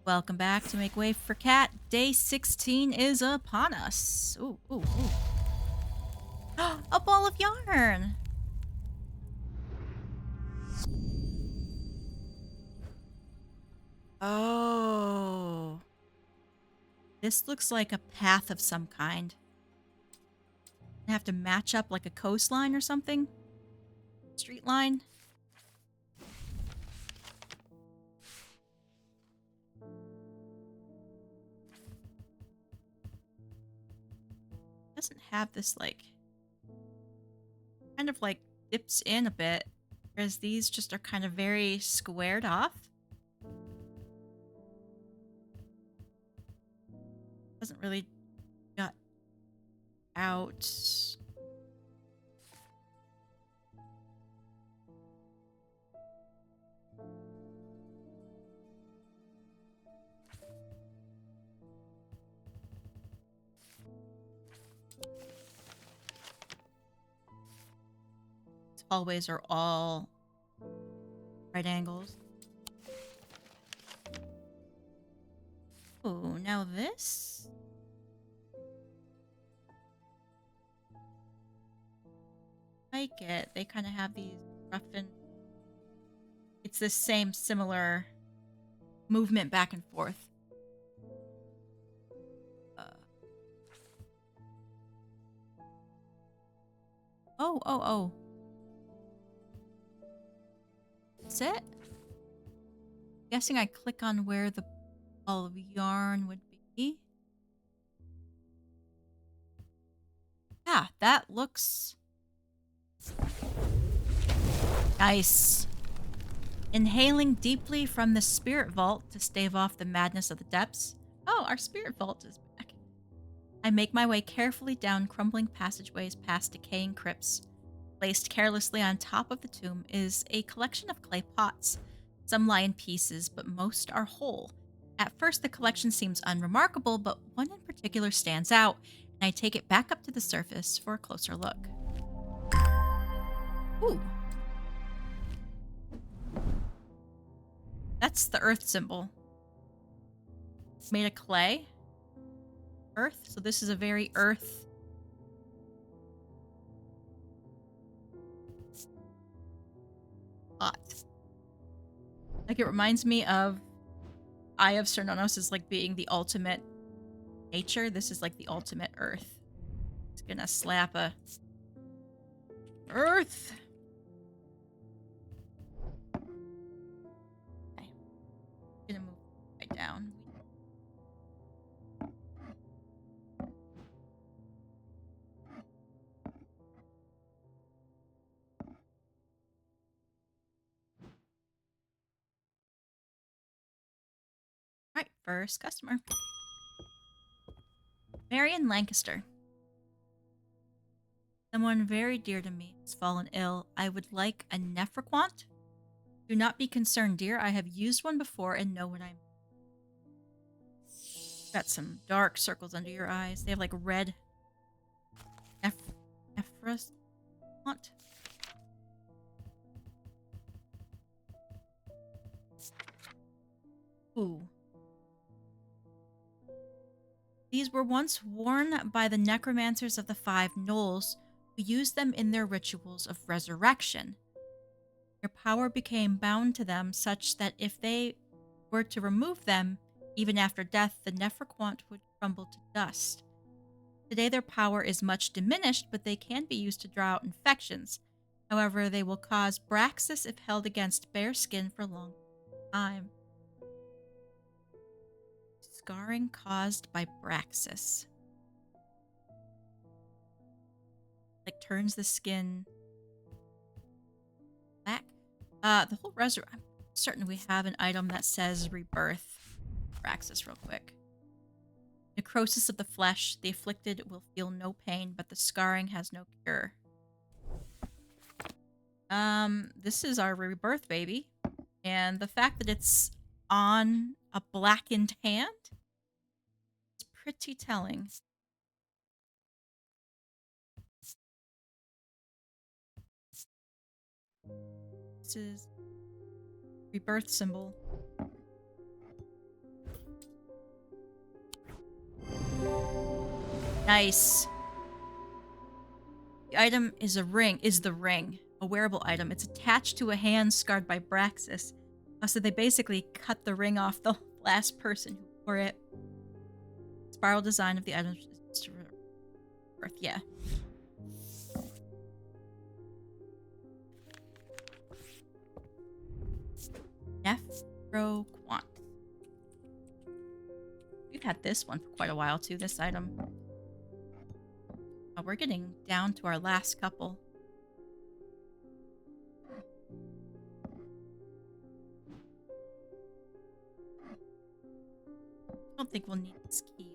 Welcome back to Make Way for Cat. Day 16 is upon us. Ooh, ooh, ooh. A ball of yarn. Oh. This looks like a path of some kind. I have to match up like a coastline or something. Street line. Doesn't have this like kind of like dips in a bit, whereas these just are kind of very squared off. Doesn't really jut out. Hallways are all right angles. Oh, now this? Like it. They kind of have these rough and... It's the same similar movement back and forth. Oh. That's it? Guessing I click on where the ball of yarn would be. Yeah, that looks nice. Inhaling deeply from the spirit vault to stave off the madness of the depths. Oh, our spirit vault is back. I make my way carefully down crumbling passageways past decaying crypts. Placed carelessly on top of the tomb is a collection of clay pots. Some lie in pieces, but most are whole. At first, the collection seems unremarkable, but one in particular stands out, and I take it back up to the surface for a closer look. Ooh. That's the earth symbol. It's made of clay. Earth, so this is a very earth pot. Like, it reminds me of Eye of Cernunnos as like being the ultimate nature. This is like the ultimate earth. It's gonna slap a earth. Okay. Gonna move right down. Alright, first customer. Marion Lancaster. Someone very dear to me has fallen ill. I would like a Nephroquant. Do not be concerned, dear. I have used one before and know what I'm... Got some dark circles under your eyes. They have like red... Nephroquant? Ooh. These were once worn by the necromancers of the Five Knolls, who used them in their rituals of resurrection. Their power became bound to them such that if they were to remove them, even after death, the Nephroquant would crumble to dust. Today their power is much diminished, but they can be used to draw out infections. However, they will cause Braxis if held against bare skin for a long time. Scarring caused by Braxis. Like, turns the skin black. The whole resurrection. I'm certain we have an item that says rebirth. Braxis real quick. Necrosis of the flesh. The afflicted will feel no pain, but the scarring has no cure. This is our rebirth baby. And the fact that it's on a blackened hand is pretty telling. This is rebirth symbol. Nice. The item is the ring. A wearable item. It's attached to a hand scarred by Braxis. So they basically cut the ring off the last person who wore it. Spiral design of the item is to Earth. Yeah. Nephroquant. We've had this one for quite a while too, this item. Oh, we're getting down to our last couple. I don't think we'll need this key.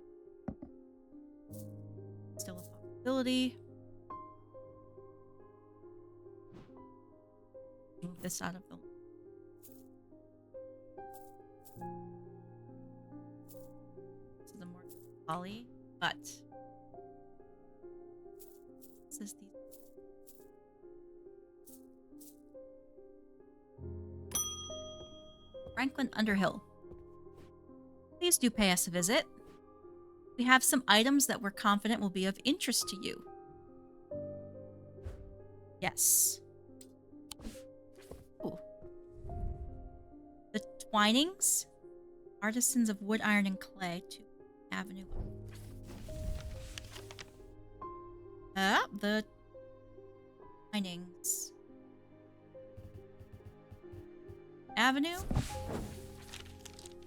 Still a possibility. Move this out of the... This is a more poly, but... This is the... Franklin Underhill. Please do pay us a visit. We have some items that we're confident will be of interest to you. Yes. Ooh. The Twinings, artisans of wood, iron, and clay, to Avenue. The Twinings. Avenue?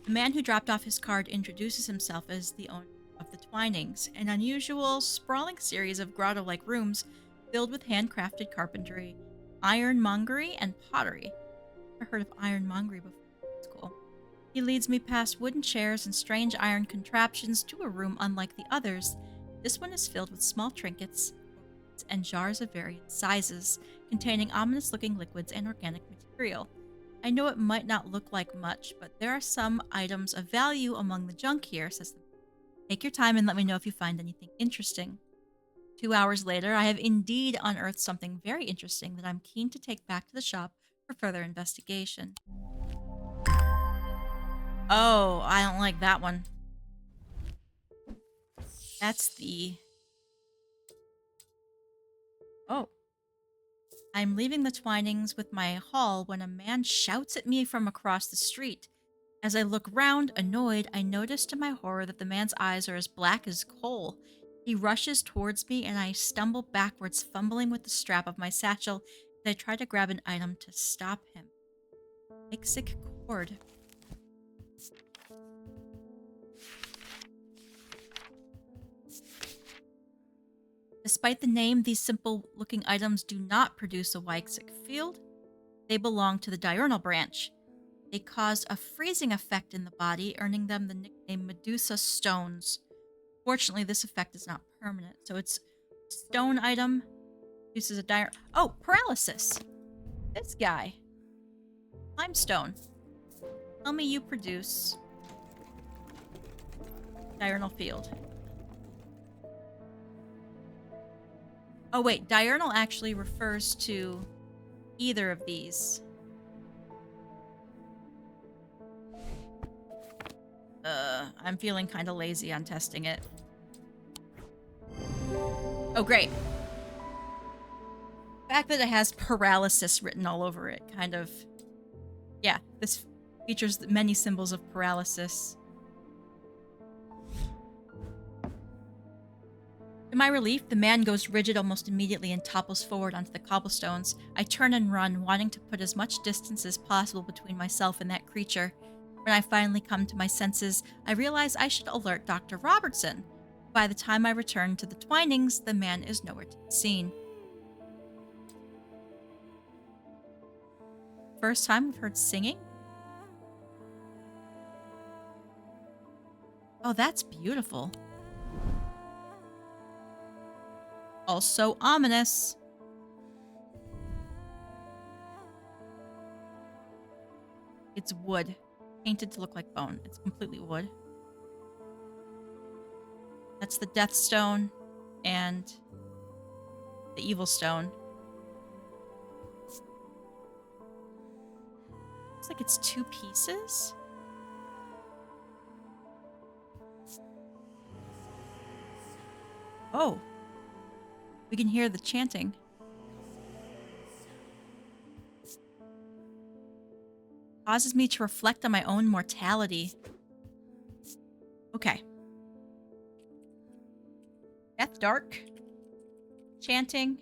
The man who dropped off his card introduces himself as the owner of the Twinings, an unusual, sprawling series of grotto-like rooms filled with handcrafted carpentry, ironmongery, and pottery. I've never heard of ironmongery before. It's cool. He leads me past wooden chairs and strange iron contraptions to a room unlike the others. This one is filled with small trinkets and jars of various sizes, containing ominous-looking liquids and organic material. I know it might not look like much, but there are some items of value among the junk here, says the... Take your time and let me know if you find anything interesting. 2 hours later, I have indeed unearthed something very interesting that I'm keen to take back to the shop for further investigation. Oh, I don't like that one. That's the... Oh. I'm leaving the Twinings with my haul when a man shouts at me from across the street. As I look round, annoyed, I notice to my horror that the man's eyes are as black as coal. He rushes towards me and I stumble backwards, fumbling with the strap of my satchel as I try to grab an item to stop him. Ixic cord. Despite the name, these simple-looking items do not produce a Weixic field. They belong to the diurnal branch. They cause a freezing effect in the body, earning them the nickname Medusa Stones. Fortunately, this effect is not permanent, so it's a stone item. Produces a Oh, paralysis! This guy. Limestone. Tell me you produce diurnal field. Oh wait, diurnal actually refers to either of these. I'm feeling kind of lazy on testing it. Oh great. The fact that it has paralysis written all over it, kind of... Yeah, this features many symbols of paralysis. To my relief, the man goes rigid almost immediately and topples forward onto the cobblestones. I turn and run, wanting to put as much distance as possible between myself and that creature. When I finally come to my senses, I realize I should alert Dr. Robertson. By the time I return to the Twinings, the man is nowhere to be seen. First time we've heard singing? Oh, that's beautiful. Also ominous. It's wood. Painted to look like bone. It's completely wood. That's the Death Stone and the Evil Stone. Looks like it's 2 pieces. Oh, we can hear the chanting. Causes me to reflect on my own mortality. Okay. Death Dark. Chanting.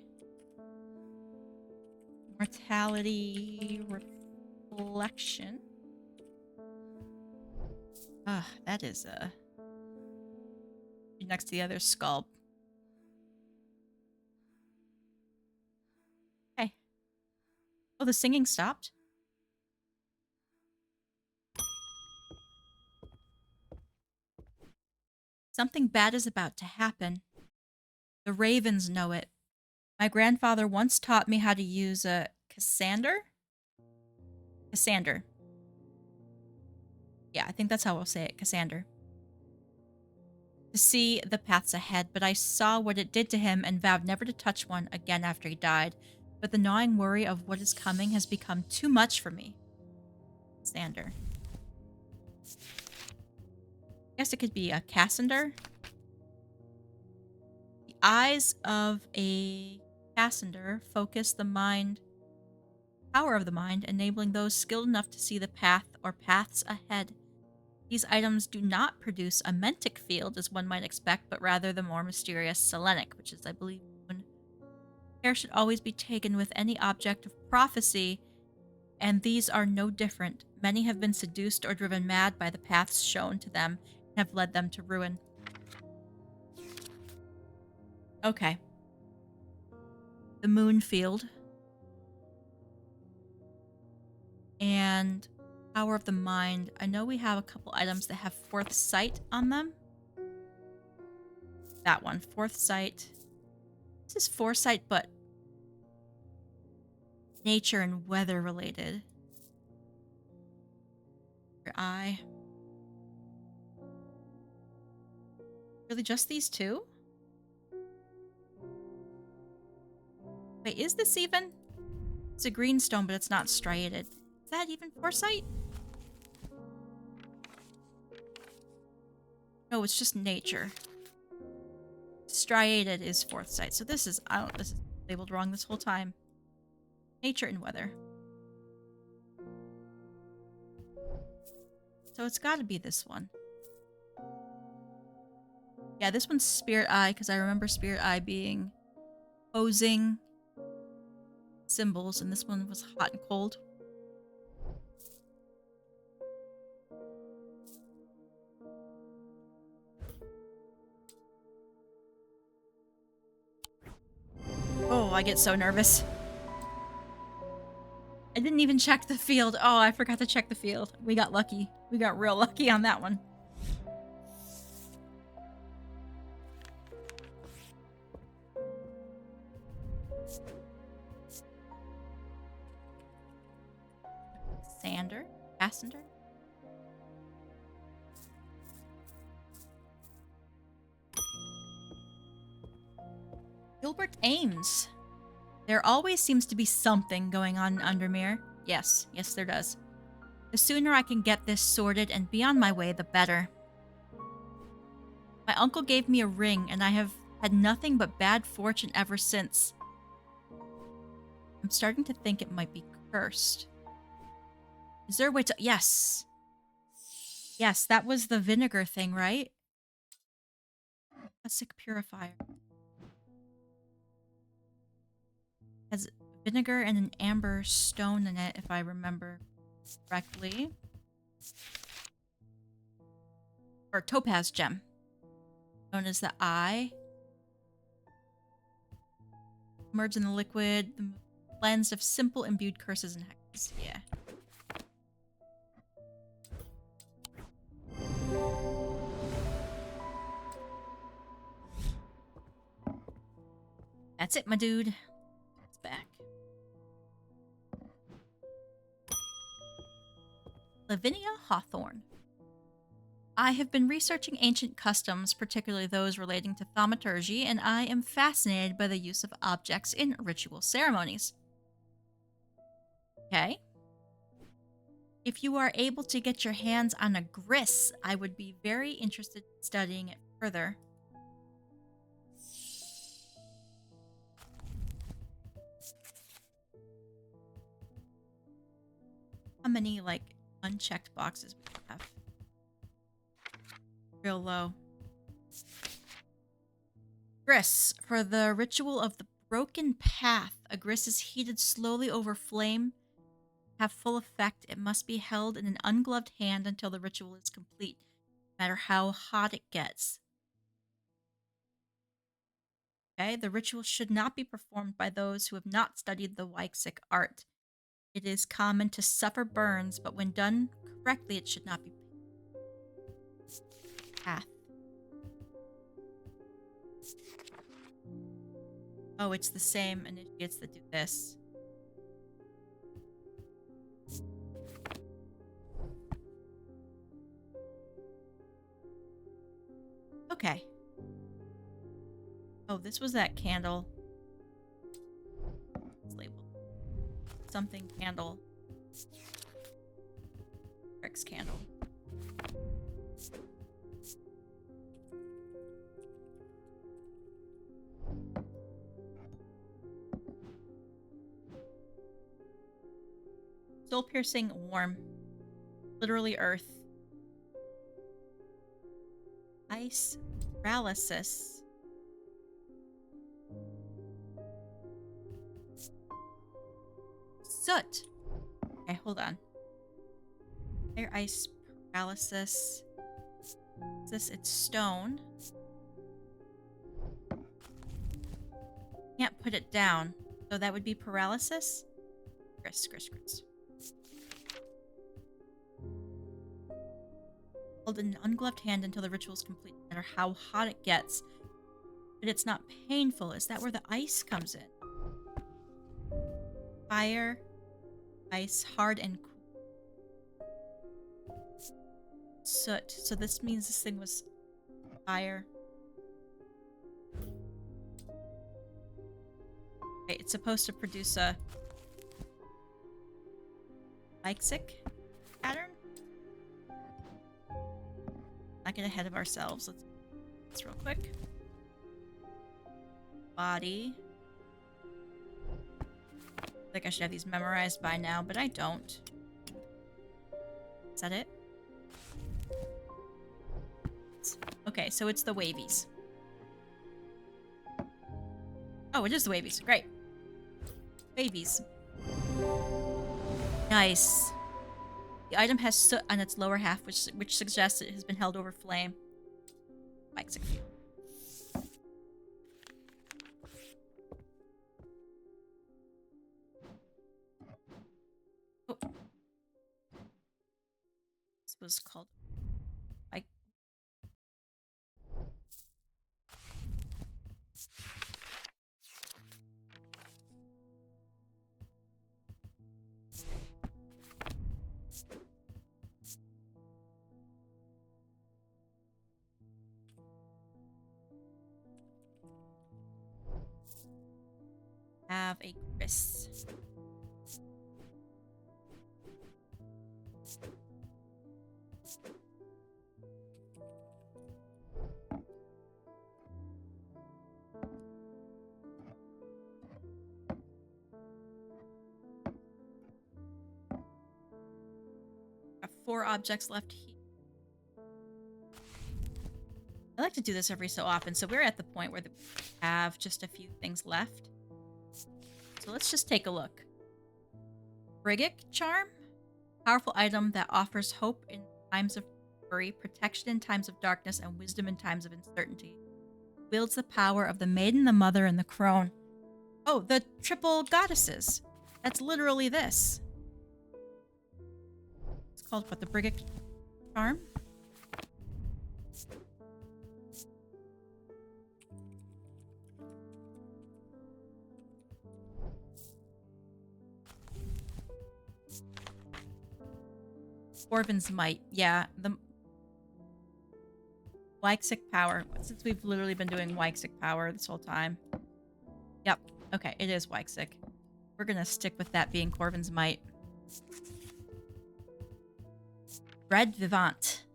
Mortality reflection. That is next to the other skull. Okay. Oh, the singing stopped. Something bad is about to happen. The ravens know it. My grandfather once taught me how to use a Cassander? Cassander. Yeah, I think that's how we'll say it, Cassander. To see the paths ahead, but I saw what it did to him and vowed never to touch one again after he died. But the gnawing worry of what is coming has become too much for me. Cassander. Guess it could be a Cassander. The eyes of a Cassander focus the mind, power of the mind, enabling those skilled enough to see the path or paths ahead. These items do not produce a mentic field as one might expect, but rather the more mysterious selenic, which is, I believe, moon. Care should always be taken with any object of prophecy, and these are no different. Many have been seduced or driven mad by the paths shown to them and have led them to ruin. Okay. The moon field. And power of the mind. I know we have a couple items that have fourth sight on them. That one, fourth sight. This is foresight, but nature and weather related. Your eye. Really just these two? Wait, is this even? It's a green stone, but it's not striated. Is that even foresight? No, it's just nature. Striated is fourth sight. So this is, this is labeled wrong this whole time. Nature and weather. So it's got to be this one. Yeah, this one's Spirit Eye, because I remember Spirit Eye being opposing symbols, and this one was hot and cold. Oh, I get so nervous. I didn't even check the field. Oh, I forgot to check the field. We got lucky. We got real lucky on that one. Cassander? Gilbert Ames. There always seems to be something going on in Undermere. Yes, there does. The sooner I can get this sorted and be on my way, the better. My uncle gave me a ring, and I have had nothing but bad fortune ever since. I'm starting to think it might be cursed. Is there a way to... Yes. Yes, that was the vinegar thing, right? A sick purifier. Has vinegar and an amber stone in it, if I remember correctly. Or topaz gem. Known as the eye. Merged in the liquid. The cleansed of simple imbued curses and hexes. Yeah. That's it, my dude. It's back. Lavinia Hawthorne. I have been researching ancient customs, particularly those relating to thaumaturgy, and I am fascinated by the use of objects in ritual ceremonies. Okay. If you are able to get your hands on a Griss, I would be very interested in studying it further. how many, like, unchecked boxes we have. Real low. Griss. For the ritual of the broken path, a Griss is heated slowly over flame. To have full effect, it must be held in an ungloved hand until the ritual is complete, no matter how hot it gets. Okay, the ritual should not be performed by those who have not studied the Wyxic art. It is common to suffer burns, but when done correctly, it should not be path. Oh, it's the same initiates that do this. Okay. Oh, this was that candle. It's labeled something candle. Rick's candle. Soul piercing warm. Literally earth. Ice paralysis. Soot. Okay, hold on. Fire, ice, paralysis. It's stone. Can't put it down. So that would be paralysis? Griss. Hold in an ungloved hand until the ritual is complete, no matter how hot it gets. But it's not painful. Is that where the ice comes in? Fire, ice, hard and cool. Soot. So this means this thing was fire. Okay, it's supposed to produce a Wyxic pattern. Not get ahead of ourselves. Let's do this real quick. Body. I think I should have these memorized by now, but I don't. Is that it? Okay, so it's the wavies. Oh, it is the wavies. Great. Wavies. Nice. The item has soot on its lower half, which suggests it has been held over flame. Wyxic. Oh. This was called... have a Griss. Got 4 objects left here. I like to do this every so often, so we're at the point where we have just a few things left. So let's just take a look. Briggic Charm. Powerful item that offers hope in times of worry, protection in times of darkness, and wisdom in times of uncertainty. Wields the power of the maiden, the mother, and the crone. Oh, the triple goddesses. That's literally this. It's called what? The Briggic Charm? Corvin's Might. Yeah, the Wyxic Power. Since we've literally been doing Wyxic Power this whole time. Yep. Okay, it is Wyxic. We're gonna stick with that being Corvin's Might. Dread Vivant.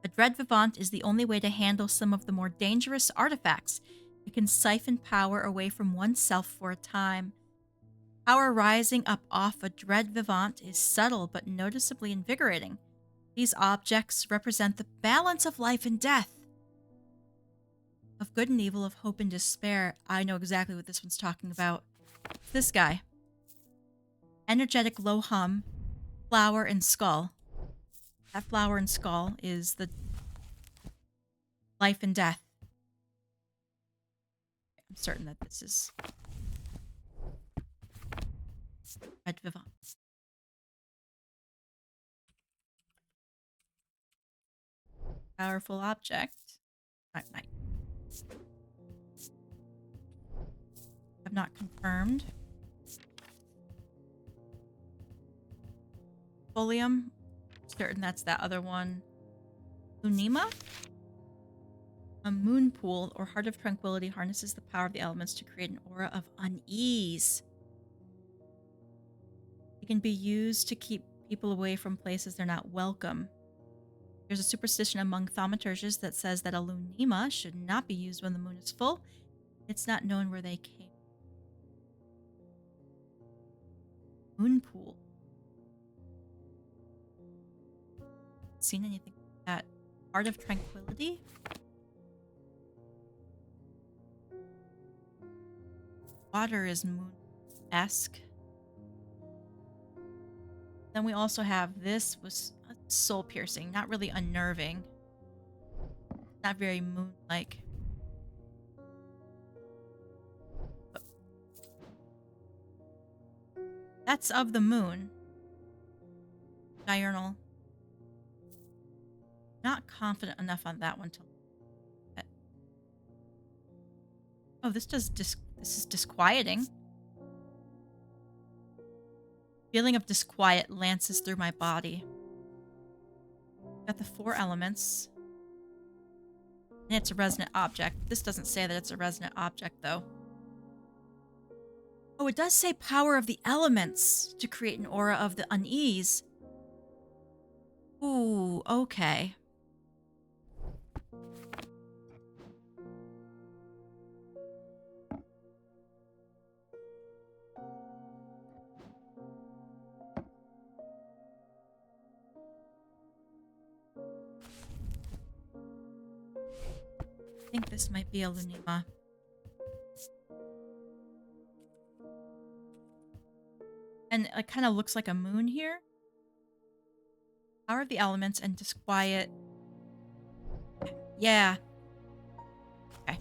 A Dread Vivant is the only way to handle some of the more dangerous artifacts. It can siphon power away from oneself for a time. Power rising up off a dread vivant is subtle but noticeably invigorating. These objects represent the balance of life and death, of good and evil, of hope and despair. I know exactly what this one's talking about. It's this guy. Energetic low hum, flower and skull. That flower and skull is the life and death. I'm certain that this is Red Vivant. Powerful object. Right. Have not confirmed. Folium. Certain that's that other one. Lunima? A moon pool or heart of tranquility harnesses the power of the elements to create an aura of unease. It can be used to keep people away from places they're not welcome. There's a superstition among thaumaturges that says that a lunima should not be used when the moon is full. It's not known where they came. Moon pool. Seen anything like that? Heart of tranquility? Water is moon-esque. Then we also have this was soul piercing, not really unnerving. Not very moon-like. That's of the moon. Diurnal. Not confident enough on that one to. Oh, this is disquieting. Feeling of disquiet lances through my body. Got the 4 elements. And it's a resonant object. This doesn't say that it's a resonant object, though. Oh, it does say power of the elements to create an aura of the unease. Ooh, okay. I think this might be a Lunima. And it kind of looks like a moon here. Power of the elements and disquiet. Yeah. Okay.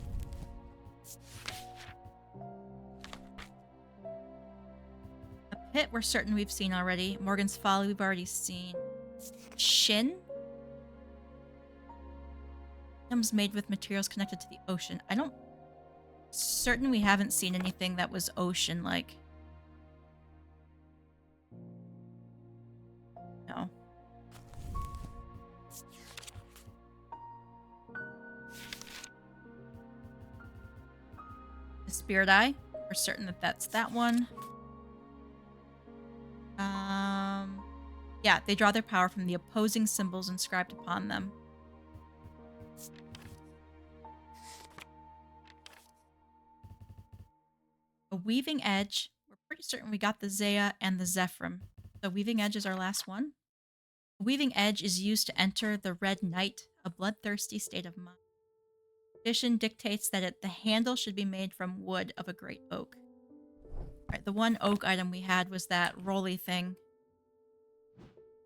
A pit we're certain we've seen already. Morgan's Folly we've already seen. Shin? Items made with materials connected to the ocean. I don't... Certain we haven't seen anything that was ocean-like. No. The Spirit Eye. We're certain that that's that one. Yeah, they draw their power from the opposing symbols inscribed upon them. A Weaving Edge. We're pretty certain we got the Zaya and the Zephyrim. So Weaving Edge is our last one. A Weaving Edge is used to enter the Red Night, a bloodthirsty state of mind. Tradition dictates that the handle should be made from wood of a great oak. Alright, the one oak item we had was that rolly thing.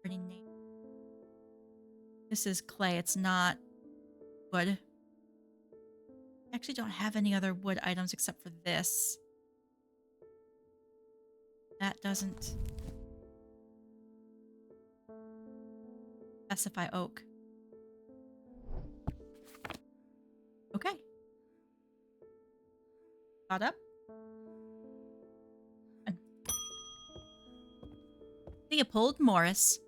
Pretty neat. This is clay, it's not wood. I actually don't have any other wood items except for this. That doesn't specify oak. Okay. Caught up. Leopold Morris.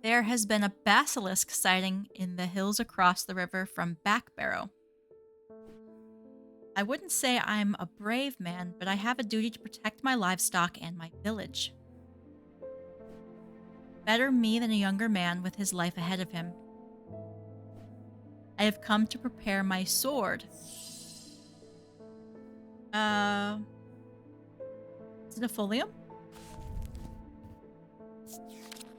There has been a basilisk sighting in the hills across the river from Backbarrow. I wouldn't say I'm a brave man, but I have a duty to protect my livestock and my village. Better me than a younger man with his life ahead of him. I have come to prepare my sword. Is it a Folium?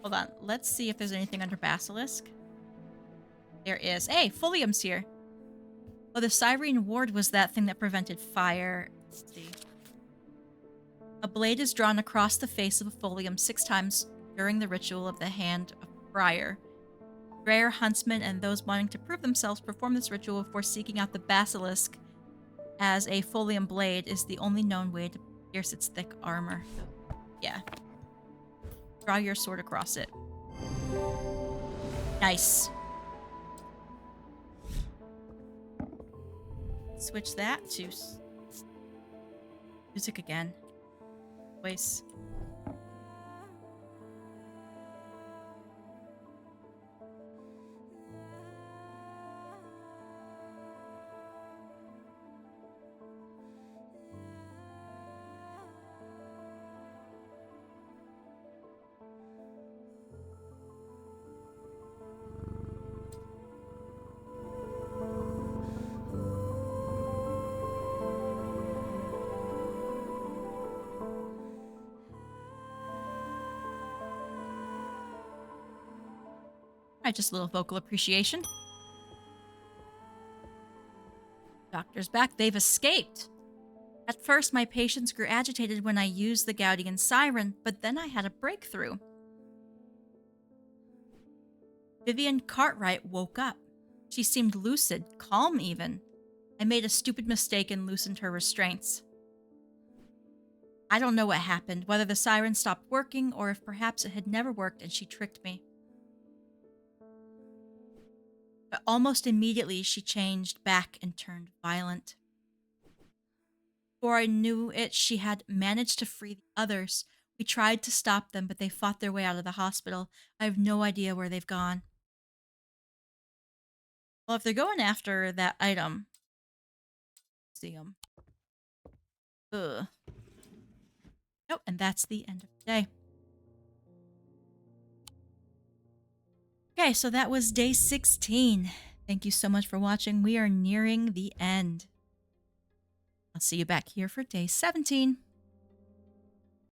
Hold on. Let's see if there's anything under Basilisk. There is. Hey, Folium's here. Oh, the Cyrene Ward was that thing that prevented fire. Let's see. A blade is drawn across the face of a Folium 6 times during the ritual of the Hand of Friar. Rare huntsmen and those wanting to prove themselves perform this ritual before seeking out the Basilisk, as a Folium blade is the only known way to pierce its thick armor. Yeah. Draw your sword across it. Nice. Switch that to music again. Voice. Alright, just a little vocal appreciation. Doctor's back. They've escaped. At first, my patients grew agitated when I used the Gaudian siren, but then I had a breakthrough. Vivian Cartwright woke up. She seemed lucid, calm even. I made a stupid mistake and loosened her restraints. I don't know what happened, whether the siren stopped working or if perhaps it had never worked and she tricked me. But almost immediately, she changed back and turned violent. Before I knew it, she had managed to free the others. We tried to stop them, but they fought their way out of the hospital. I have no idea where they've gone. Well, if they're going after that item, see them. Ugh. Oh, and that's the end of the day. Okay, so that was day 16. Thank you so much for watching. We are nearing the end. I'll see you back here for day 17.